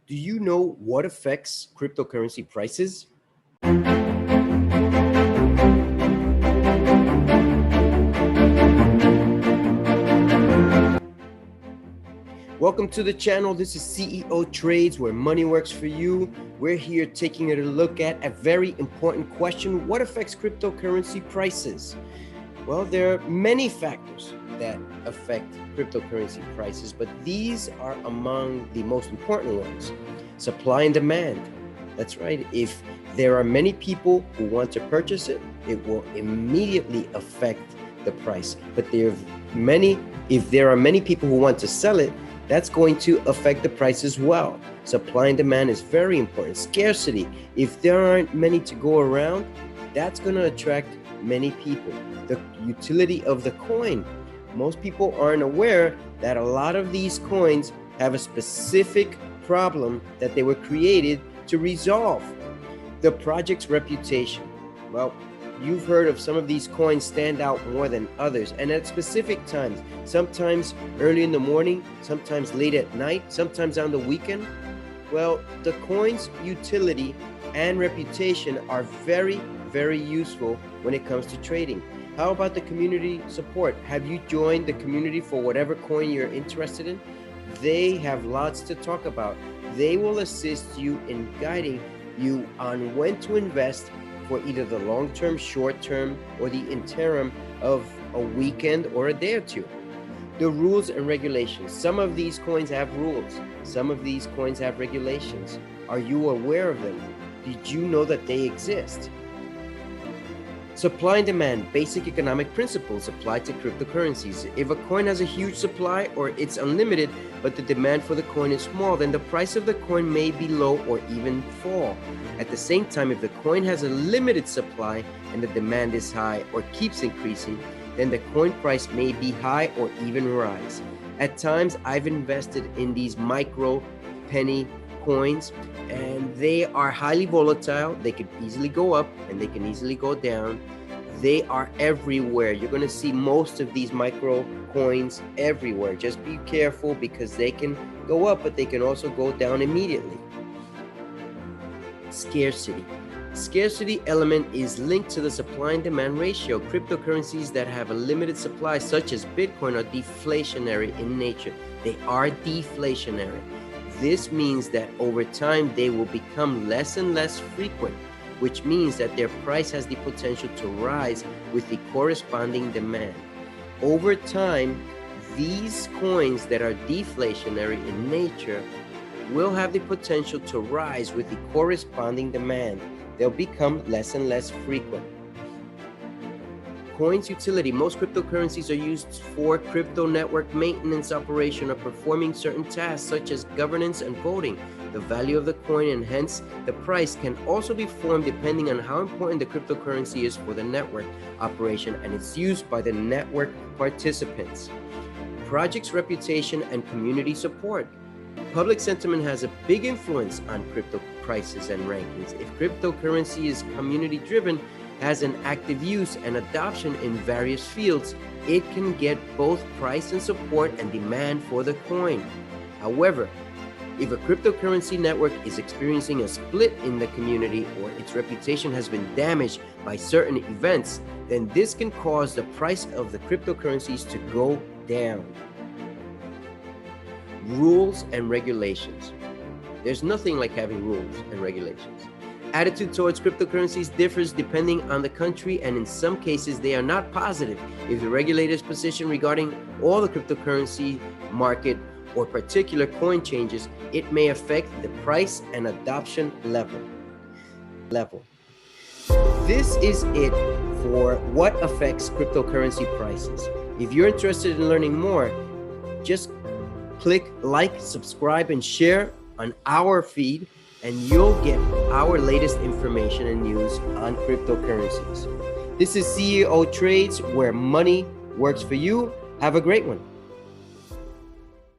Do you know what affects cryptocurrency prices? Welcome to the channel. This is CeoTrades, where money works for you. We're here taking a look at a very important question. What affects cryptocurrency prices? Well, there are many factors that affect cryptocurrency prices, but these are among the most important ones. Supply and demand. That's right. If there are many people who want to purchase it, it will immediately affect the price. But if there are many people who want to sell it, that's going to affect the price as well. Supply and demand is very important. Scarcity. If there aren't many to go around, that's going to attract many people. The utility of the coin. Most people aren't aware that a lot of these coins have a specific problem that they were created to resolve. The project's reputation. Well, you've heard of some of these coins stand out more than others, and at specific times, sometimes early in the morning, sometimes late at night, sometimes on the weekend. Well, the coin's utility and reputation are very, very useful when it comes to trading. How about the community support? Have you joined the community for whatever coin you're interested in? They have lots to talk about. They will assist you in guiding you on when to invest for either the long-term, short-term, or the interim of a weekend or a day or two. The rules and regulations. Some of these coins have rules. Some of these coins have regulations. Are you aware of them? Did you know that they exist? Supply and demand. Basic economic principles apply to cryptocurrencies. If a coin has a huge supply or it's unlimited, but the demand for the coin is small, then the price of the coin may be low or even fall. At the same time, if the coin has a limited supply and the demand is high or keeps increasing, then the coin price may be high or even rise. At times, I've invested in these micro penny coins, and they are highly volatile. They can easily go up and they can easily go down. They are everywhere. You're going to see most of these micro coins everywhere. Just be careful, because they can go up, but they can also go down immediately. Scarcity. Scarcity element is linked to the supply and demand ratio. Cryptocurrencies that have a limited supply, such as Bitcoin, are deflationary in nature. They are deflationary. This means that over time, they will become less and less frequent, which means that their price has the potential to rise with the corresponding demand. Over time, these coins that are deflationary in nature will have the potential to rise with the corresponding demand. They'll become less and less frequent. Coin's utility. Most cryptocurrencies are used for crypto network maintenance operation or performing certain tasks such as governance and voting. The value of the coin and hence the price can also be formed depending on how important the cryptocurrency is for the network operation and its use by the network participants. Project's reputation and community support. Public sentiment has a big influence on crypto prices and rankings. If cryptocurrency is community driven, has an active use and adoption in various fields, it can get both price and support and demand for the coin. However, if a cryptocurrency network is experiencing a split in the community or its reputation has been damaged by certain events, then this can cause the price of the cryptocurrencies to go down. Rules and regulations. There's nothing like having rules and regulations. Attitude towards cryptocurrencies differs depending on the country, and in some cases they are not positive. If the regulator's position regarding all the cryptocurrency market or particular coin changes, it may affect the price and adoption level. This is it for what affects cryptocurrency prices. If you're interested in learning more, just click like, subscribe, and share on our feed, and you'll get our latest information and news on cryptocurrencies. This is CeoTrades, where money works for you. Have a great one.